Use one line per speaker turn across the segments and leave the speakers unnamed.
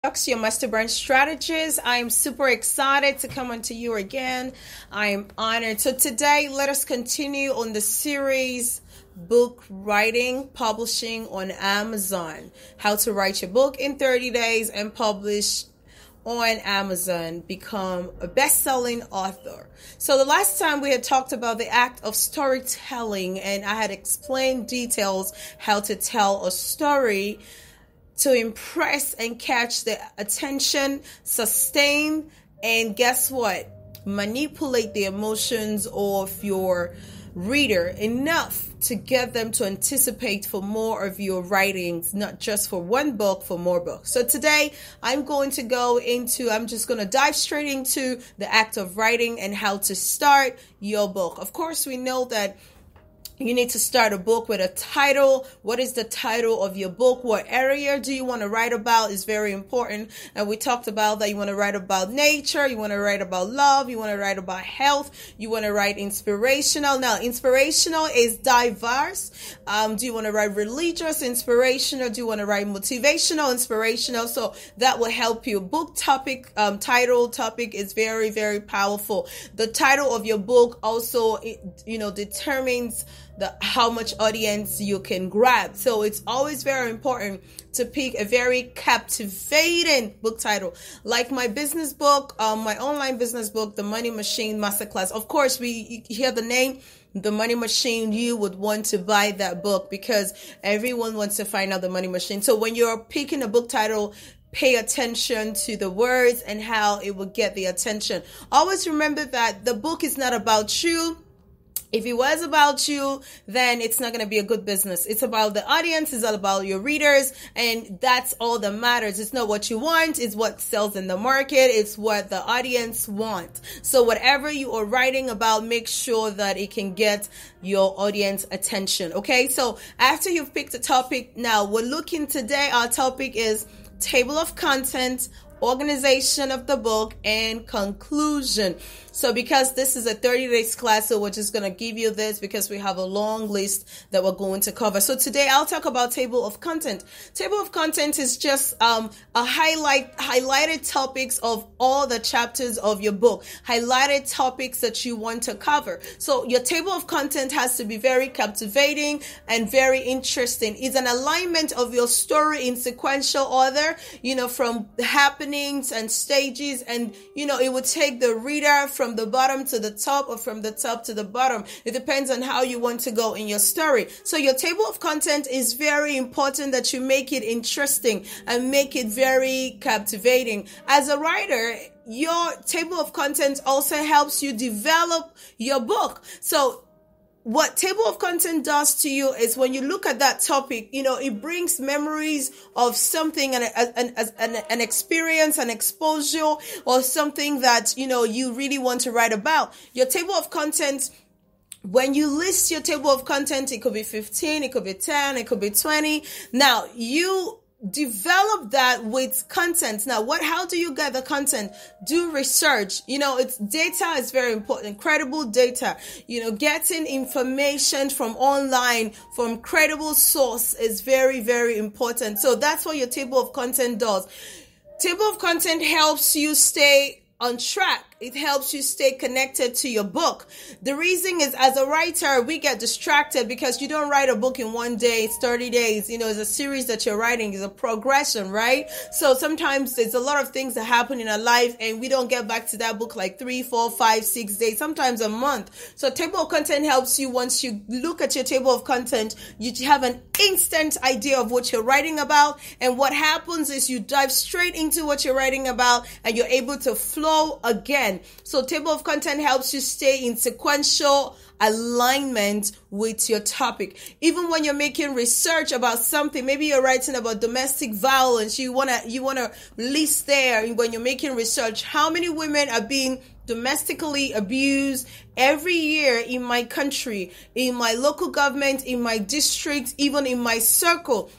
Your master brand strategist. I am super excited to come on to you again. I am honored. So today, let us continue on the series book writing, publishing on Amazon. How to write your book in 30 days and publish on Amazon, become a best-selling author. So the last time we had talked about the act of storytelling, and I had explained details how to tell a story to impress and catch the attention, sustain, and guess what? Manipulate the emotions of your reader enough to get them to anticipate for more of your writings, not just for one book, for more books. So today I'm just going to dive straight into the act of writing and how to start your book. Of course, we know that you need to start a book with a title. What is the title of your book? What area do you want to write about is very important. And we talked about that you want to write about nature, you want to write about love, you want to write about health, you want to write inspirational. Now, inspirational is diverse. Do you want to write religious, inspirational? Do you want to write motivational, inspirational? So that will help you. Book topic, title topic is very, very powerful. The title of your book also, determines how much audience you can grab. So it's always very important to pick a very captivating book title. Like my business book, my online business book, The Money Machine Masterclass. Of course, you hear the name, The Money Machine, you would want to buy that book because everyone wants to find out the money machine. So when you're picking a book title, pay attention to the words and how it will get the attention. Always remember that the book is not about you. If it was about you, then it's not going to be a good business. It's about the audience. It's all about your readers. And that's all that matters. It's not what you want. It's what sells in the market. It's what the audience want. So whatever you are writing about, make sure that it can get your audience attention. Okay. So after you've picked a topic, now we're looking today, our topic is table of content, organization of the book, and conclusion. So because this is a 30 days class, so we're just going to give you this because we have a long list that we're going to cover. So today I'll talk about table of content. Table of content is just highlighted topics of all the chapters of your book, highlighted topics that you want to cover. So your table of content has to be very captivating and very interesting. It's an alignment of your story in sequential order, from happenings and stages, and it would take the reader from the bottom to the top or from the top to the bottom. It depends on how you want to go in your story. So your table of content is very important that you make it interesting and make it very captivating. As a writer, your table of content also helps you develop your book. So what table of content does to you is when you look at that topic, it brings memories of something, an experience, an exposure, or something that, you really want to write about. Your table of content, when you list your table of content, it could be 15, it could be 10, it could be 20. Now, you develop that with content. Now, how do you get the content? Do research. It's data is very important. Credible data. Getting information from online, from credible source is very, very important. So that's what your table of content does. Table of content helps you stay on track. It helps you stay connected to your book. The reason is, as a writer, we get distracted because you don't write a book in one day. It's 30 days. It's a series that you're writing. It's a progression, right? So sometimes there's a lot of things that happen in our life and we don't get back to that book like 3, 4, 5, 6 days, sometimes a month. So table of content helps you. Once you look at your table of content, you have an instant idea of what you're writing about. And what happens is you dive straight into what you're writing about and you're able to flow again. So table of content helps you stay in sequential alignment with your topic. Even when you're making research about something, maybe you're writing about domestic violence, you wanna list there when you're making research how many women are being domestically abused every year in my country, in my local government, in my district, even in my circle.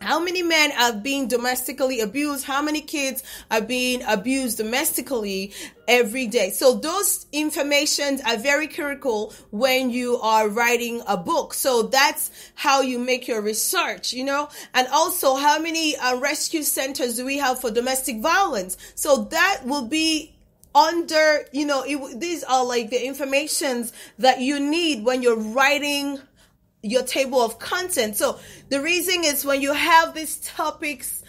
How many men are being domestically abused? How many kids are being abused domestically every day? So those informations are very critical when you are writing a book. So that's how you make your research, and also how many rescue centers do we have for domestic violence? So that will be under, these are like the informations that you need when you're writing your table of content. So the reason is when you have these topics,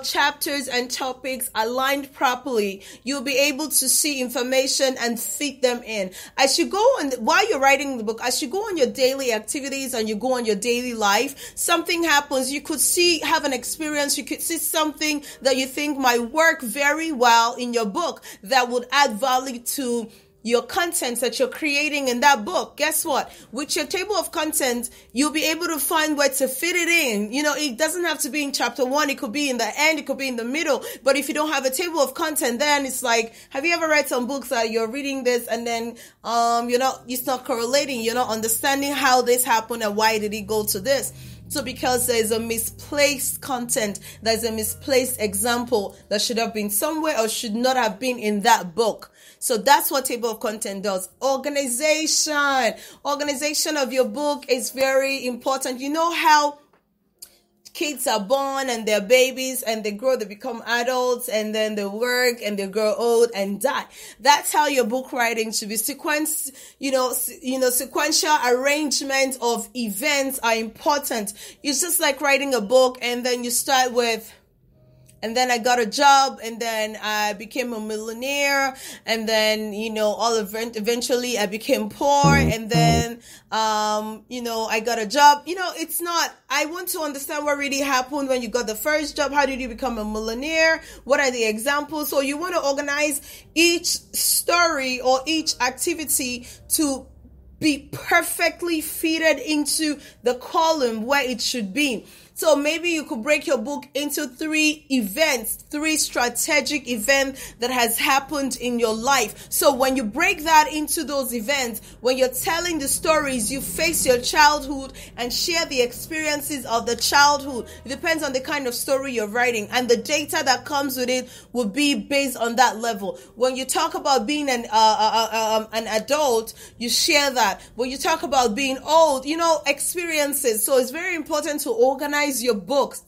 chapters and topics aligned properly, you'll be able to see information and fit them in. As you go on, while you're writing the book, as you go on your daily activities and you go on your daily life, something happens. You could have an experience. You could see something that you think might work very well in your book that would add value to your contents that you're creating in that book. Guess what? With your table of content, you'll be able to find where to fit it in. It doesn't have to be in chapter 1. It could be in the end. It could be in the middle. But if you don't have a table of content, then it's like, have you ever read some books that you're reading this and then, it's not correlating. You're not understanding how this happened and why did it go to this? So because there's a misplaced content, there's a misplaced example that should have been somewhere or should not have been in that book. So that's what table of content does. Organization of your book is very important. You know how kids are born and they're babies and they grow, they become adults and then they work and they grow old and die. That's how your book writing should be. Sequential arrangement of events are important. It's just like writing a book and then you start with, and then I got a job, and then I became a millionaire, and then, eventually I became poor, and then, I got a job. It's not, I want to understand what really happened when you got the first job. How did you become a millionaire? What are the examples? So you want to organize each story or each activity to be perfectly fitted into the column where it should be. So maybe you could break your book into 3 events, 3 strategic events that has happened in your life. So when you break that into those events, when you're telling the stories, you face your childhood and share the experiences of the childhood. It depends on the kind of story you're writing, and the data that comes with it will be based on that level. When you talk about being an adult, you share that. When you talk about being old, experiences. So it's very important to organize your books.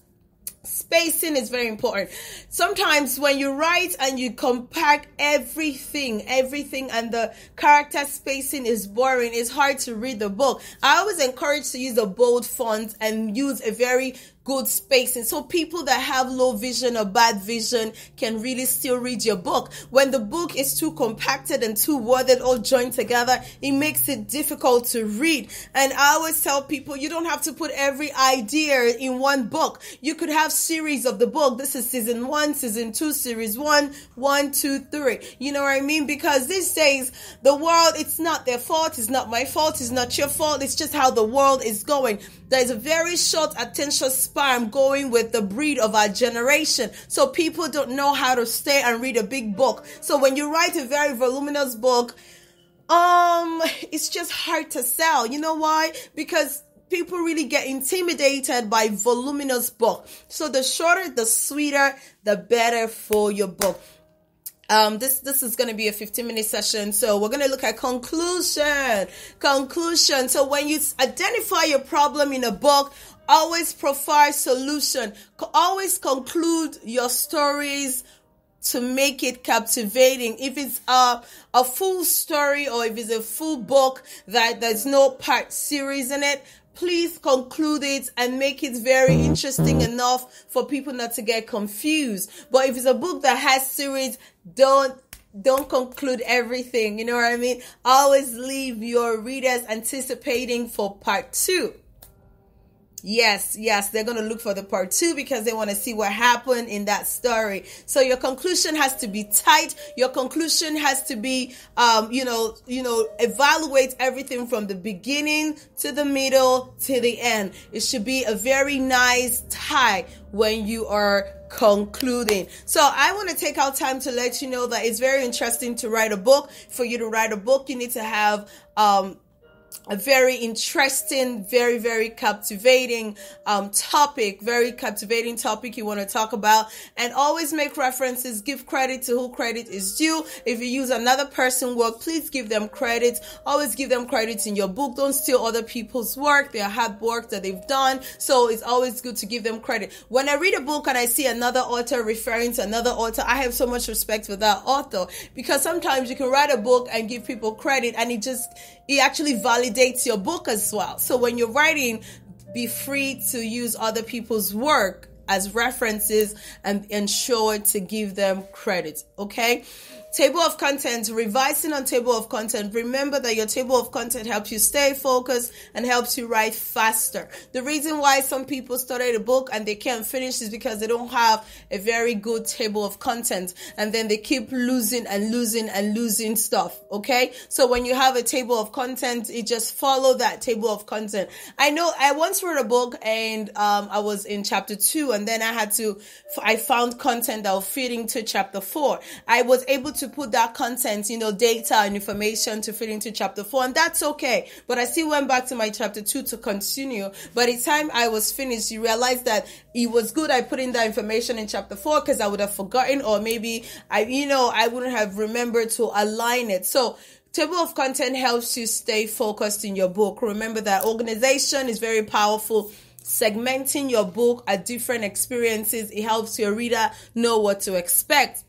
Spacing is very important. Sometimes when you write and you compact everything and the character spacing is boring, it's hard to read the book. I always encourage to use a bold font and use a very good spacing, so people that have low vision or bad vision can really still read your book. When the book is too compacted and too worded, all joined together, it makes it difficult to read. And I always tell people, you don't have to put every idea in one book. You could have series of the book. This is season 1, season 2, series 1, 1, 2, 3. You know what I mean? Because these days, the world, it's not their fault, it's not my fault, it's not your fault, it's just how the world is going. There's a very short attention span going with the breed of our generation. So people don't know how to stay and read a big book. So when you write a very voluminous book, it's just hard to sell. You know why? Because people really get intimidated by voluminous book. So the shorter, the sweeter, the better for your book. This is going to be a 15-minute session. So we're going to look at conclusion. So when you identify your problem in a book, always provide solution. Always conclude your stories to make it captivating. If it's a full story or if it's a full book that there's no part series in it, please conclude it and make it very interesting enough for people not to get confused. But if it's a book that has series, don't conclude everything. You know what I mean? Always leave your readers anticipating for part 2. Yes, they're going to look for the part 2 because they want to see what happened in that story. So your conclusion has to be tight. Your conclusion has to be, evaluate everything from the beginning to the middle to the end. It should be a very nice tie when you are concluding. So I want to take out time to let you know that it's very interesting to write a book. For you to write a book, you need to have, a very interesting, very, very captivating topic, very captivating topic you want to talk about. And always make references, give credit to who credit is due. If you use another person's work, please give them credit. Always give them credit in your book. Don't steal other people's work, their hard work that they've done. So it's always good to give them credit. When I read a book and I see another author referring to another author, I have so much respect for that author, because sometimes you can write a book and give people credit and it actually validates your book as well. So when you're writing, be free to use other people's work as references and ensure to give them credit. Okay? Table of content, revising on table of content. Remember that your table of content helps you stay focused and helps you write faster. The reason why some people started a book and they can't finish is because they don't have a very good table of content, and then they keep losing stuff. Okay? So when you have a table of content, you just follow that table of content. I know I once wrote a book and I was in chapter 2, and then I found content that was fitting to chapter 4. I was able to put that content, data and information to fit into chapter 4, and that's okay. But I still went back to my chapter 2 to continue. By the time I was finished, you realize that it was good I put in that information in chapter 4, because I would have forgotten, or maybe I wouldn't have remembered to align it. So table of content helps you stay focused in your book. Remember that organization is very powerful. Segmenting your book at different experiences, it helps your reader know what to expect.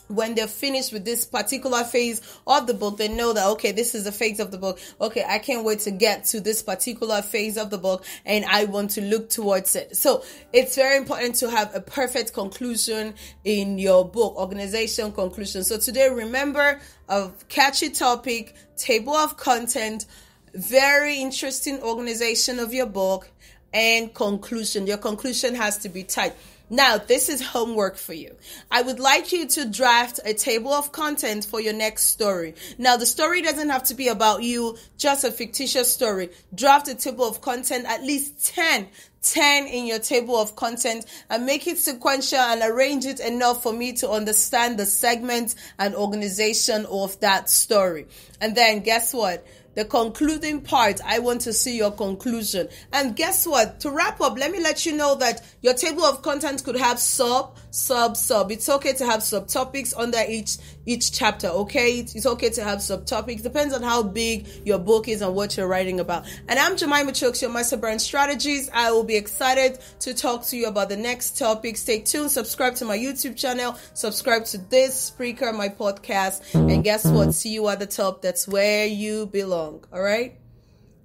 When they're finished with this particular phase of the book, they know that, okay, this is the phase of the book. Okay, I can't wait to get to this particular phase of the book, and I want to look towards it. So it's very important to have a perfect conclusion in your book, organization, conclusion. So today, remember a catchy topic, table of content, very interesting organization of your book, and conclusion. Your conclusion has to be tight. Now, this is homework for you. I would like you to draft a table of content for your next story. Now, the story doesn't have to be about you, just a fictitious story. Draft a table of content, at least 10 in your table of content, and make it sequential and arrange it enough for me to understand the segment and organization of that story. And then guess what? The concluding part, I want to see your conclusion. And guess what? To wrap up, let me let you know that your table of content could have sub. It's okay to have subtopics under each chapter, okay? It's okay to have subtopics. Depends on how big your book is and what you're writing about. And I'm Jemima Chooks, your Master Brand Strategist. I will be excited to talk to you about the next topic. Stay tuned. Subscribe to my YouTube channel. Subscribe to this Spreaker, my podcast. And guess what? See you at the top. That's where you belong. All right?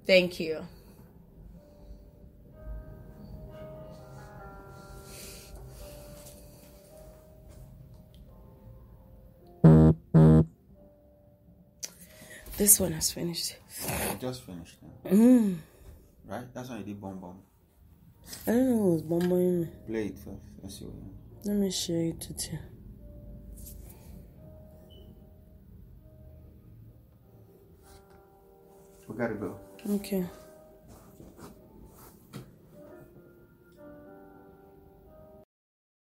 Thank you. This one has finished.
I just finished now. Right? That's why you did bomb.
I don't know what's bombing.
Play it first. Let's see what you
Let me share it with you.
We gotta go.
Okay.